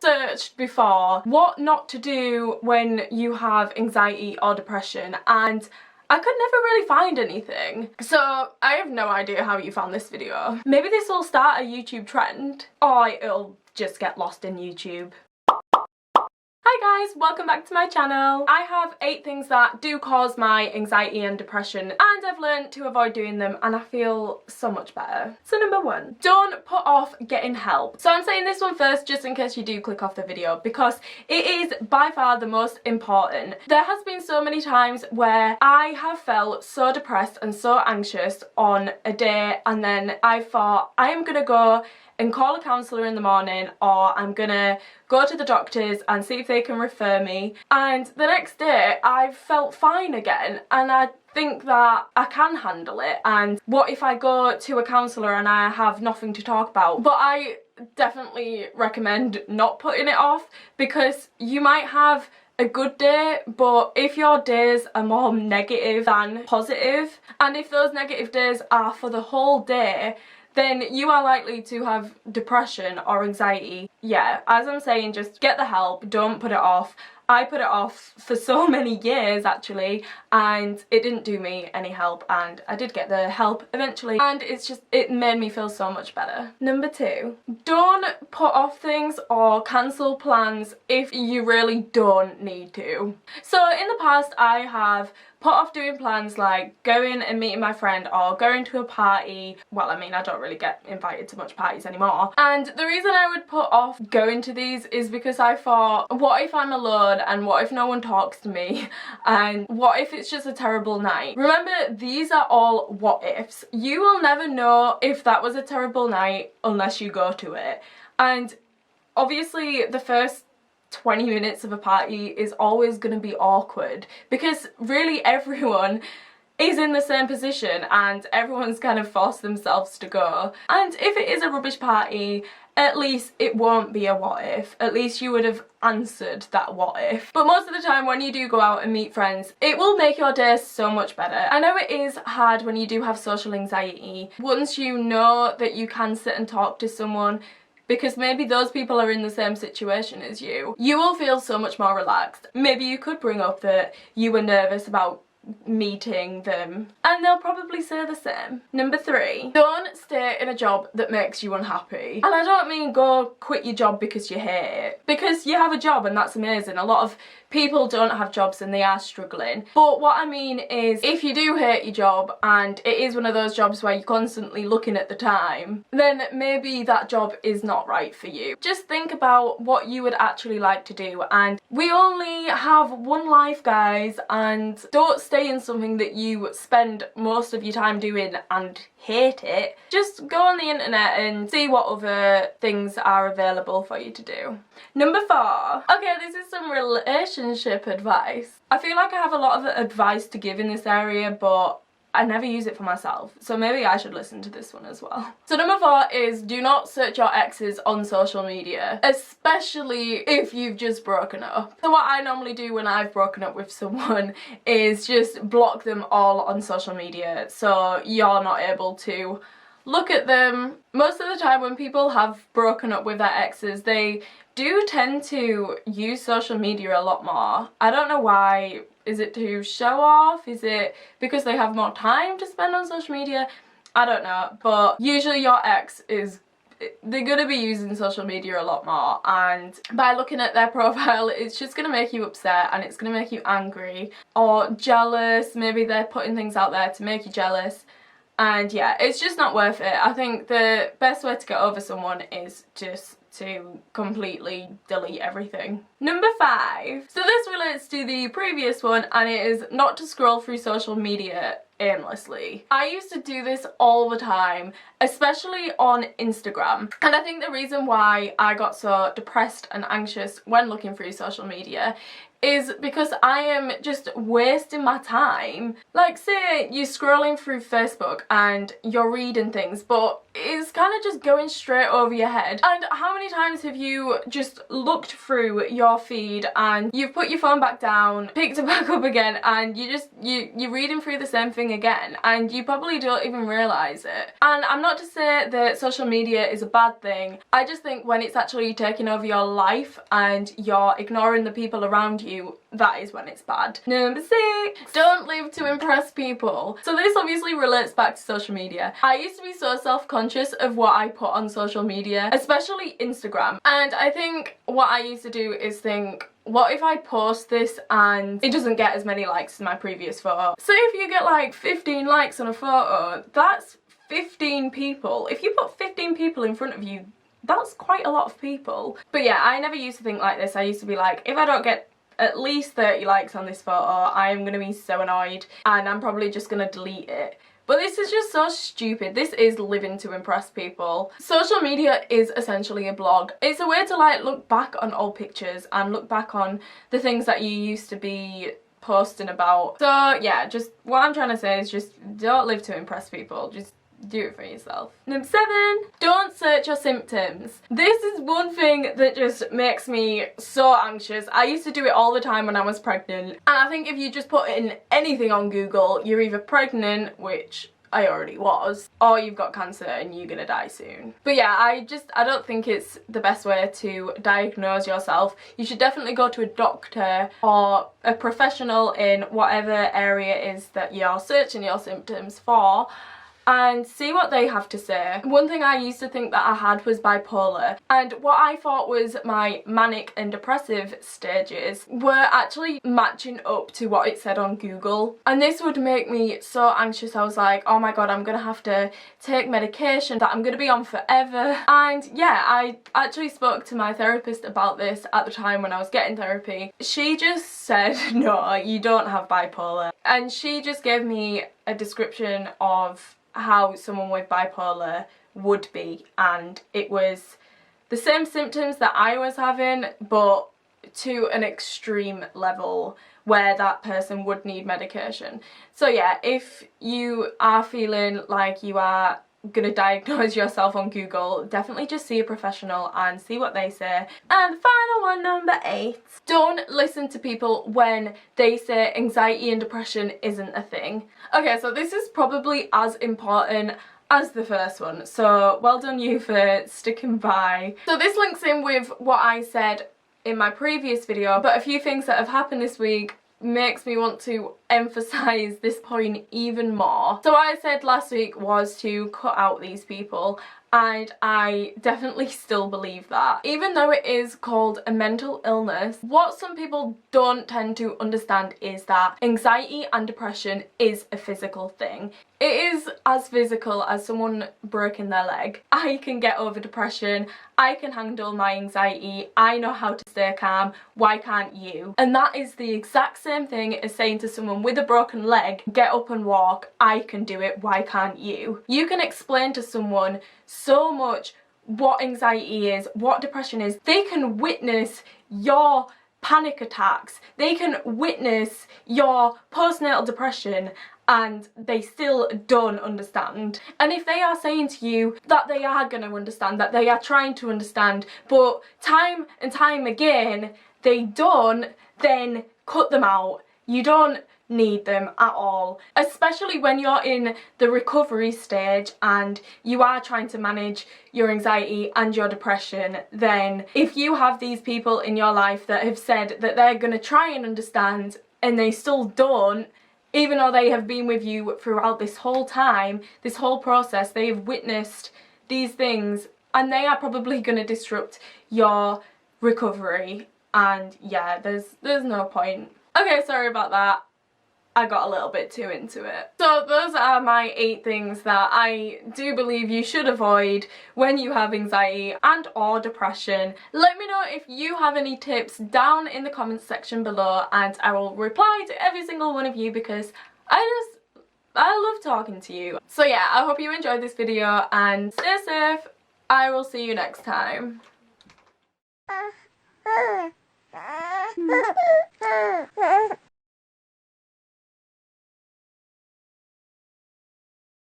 searched before what not to do when you have anxiety or depression, and I could never really find anything. So I have no idea how you found this video. Maybe this will start a YouTube trend, or it'll just get lost in YouTube. Hi guys, welcome back to my channel. I have 8 things that do cause my anxiety and depression, and I've learned to avoid doing them, and I feel so much better. So number 1, don't put off getting help. So I'm saying this one first just in case you do click off the video, because it is by far the most important. There has been so many times where I have felt so depressed and so anxious on a day, and then I thought I am gonna go and call a counsellor in the morning, or I'm gonna go to the doctors and see if they can refer me, and the next day I felt fine again, and I think that I can handle it. And what if I go to a counsellor and I have nothing to talk about? But I definitely recommend not putting it off, because you might have a good day, but if your days are more negative than positive, and if those negative days are for the whole day, then you are likely to have depression or anxiety. Yeah, as I'm saying, just get the help, don't put it off. I put it off for so many years actually, and it didn't do me any help, and I did get the help eventually, and it made me feel so much better. Number 2, don't put off things or cancel plans if you really don't need to. So in the past I have put off doing plans like going and meeting my friend or going to a party. Well, I mean, I don't really get invited to much parties anymore. And the reason I would put off going to these is because I thought, what if I'm alone, and what if no one talks to me, and what if it's just a terrible night? Remember, these are all what ifs. You will never know if that was a terrible night unless you go to it. And obviously the first 20 minutes of a party is always going to be awkward, because really everyone is in the same position and everyone's kind of forced themselves to go. And if it is a rubbish party, at least it won't be a what if. At least you would have answered that what if. But most of the time when you do go out and meet friends, it will make your day so much better. I know it is hard when you do have social anxiety. Once you know that you can sit and talk to someone, because maybe those people are in the same situation as you, you will feel so much more relaxed. Maybe you could bring up that you were nervous about meeting them, and they'll probably say the same. Number 3, don't stay in a job that makes you unhappy. And I don't mean go quit your job because you hate it, because you have a job and that's amazing. A lot of people don't have jobs and they are struggling. But what I mean is, if you do hate your job and it is one of those jobs where you're constantly looking at the time, then maybe that job is not right for you. Just think about what you would actually like to do, and we only have one life, guys, and don't stay in something that you spend most of your time doing and hate it. Just go on the internet and see what other things are available for you to do. Number 4. Okay, this is some relationship advice. I feel like I have a lot of advice to give in this area, but I never use it for myself, so maybe I should listen to this one as well. So number 4 is, do not search your exes on social media, especially if you've just broken up. So what I normally do when I've broken up with someone is just block them all on social media, so you're not able to look at them. Most of the time when people have broken up with their exes, they do tend to use social media a lot more. I don't know why. Is it to show off? Is it because they have more time to spend on social media? I don't know, but usually your ex they're gonna be using social media a lot more, and by looking at their profile, it's just gonna make you upset, and it's gonna make you angry or jealous. Maybe they're putting things out there to make you jealous. And yeah, it's just not worth it. I think the best way to get over someone is just to completely delete everything. Number 5. So this relates to the previous one, and it is not to scroll through social media aimlessly. I used to do this all the time, especially on Instagram. And I think the reason why I got so depressed and anxious when looking through social media is because I am just wasting my time. Like, say you're scrolling through Facebook and you're reading things, but it's kind of just going straight over your head. And how many times have you just looked through your feed and you've put your phone back down, picked it back up again, and you're reading through the same thing thing again, and you probably don't even realise it. And I'm not to say that social media is a bad thing, I just think when it's actually taking over your life and you're ignoring the people around you, that is when it's bad. Number 6, don't live to impress people. So this obviously relates back to social media. I used to be so self-conscious of what I put on social media, especially Instagram. And I think what I used to do is think, what if I post this and it doesn't get as many likes as my previous photo? So if you get like 15 likes on a photo, that's 15 people. If you put 15 people in front of you, that's quite a lot of people. But yeah, I never used to think like this. I used to be like, if I don't get at least 30 likes on this photo, I am gonna be so annoyed and I'm probably just gonna delete it. But this is just so stupid. This is living to impress people. Social media is essentially a blog. It's a way to like look back on old pictures and look back on the things that you used to be posting about. So yeah, just what I'm trying to say is just don't live to impress people. Just do it for yourself. Number 7, don't search your symptoms. This is one thing that just makes me so anxious. I used to do it all the time when I was pregnant, and I think if you just put in anything on Google, you're either pregnant, which I already was, or you've got cancer and you're gonna die soon. But yeah, I don't think it's the best way to diagnose yourself. You should definitely go to a doctor or a professional in whatever area it is that you're searching your symptoms for, and see what they have to say. One thing I used to think that I had was bipolar, and what I thought was my manic and depressive stages were actually matching up to what it said on Google, and this would make me so anxious. I was like, oh my god, I'm gonna have to take medication that I'm gonna be on forever. And yeah, I actually spoke to my therapist about this at the time when I was getting therapy. She just said, no, you don't have bipolar, and she just gave me a description of how someone with bipolar would be, and it was the same symptoms that I was having, but to an extreme level where that person would need medication. So yeah, if you are feeling like you are gonna diagnose yourself on Google, definitely just see a professional and see what they say. And the final one, number 8, don't listen to people when they say anxiety and depression isn't a thing. Okay, so this is probably as important as the first one, so well done you for sticking by. So this links in with what I said in my previous video, but a few things that have happened this week makes me want to emphasize this point even more. So what I said last week was to cut out these people, and I definitely still believe that. Even though it is called a mental illness, what some people don't tend to understand is that anxiety and depression is a physical thing. It is as physical as someone breaking their leg. I can get over depression, I can handle my anxiety, I know how to stay calm, why can't you? And that is the exact same thing as saying to someone with a broken leg, get up and walk, I can do it, why can't you? You can explain to someone so much what anxiety is, what depression is. They can witness your panic attacks, they can witness your postnatal depression, and they still don't understand. And if they are saying to you that they are going to understand, that they are trying to understand, but time and time again they don't, then cut them out. You don't need them at all, especially when you're in the recovery stage and you are trying to manage your anxiety and your depression. Then if you have these people in your life that have said that they're going to try and understand and they still don't, even though they have been with you throughout this whole time, this whole process, they have witnessed these things, and they are probably going to disrupt your recovery. And yeah, there's no point. Okay, sorry about that. I got a little bit too into it. So those are my 8 things that I do believe you should avoid when you have anxiety and or depression. Let me know if you have any tips down in the comments section below, and I will reply to every single one of you because I love talking to you. So yeah, I hope you enjoyed this video and stay safe. I will see you next time.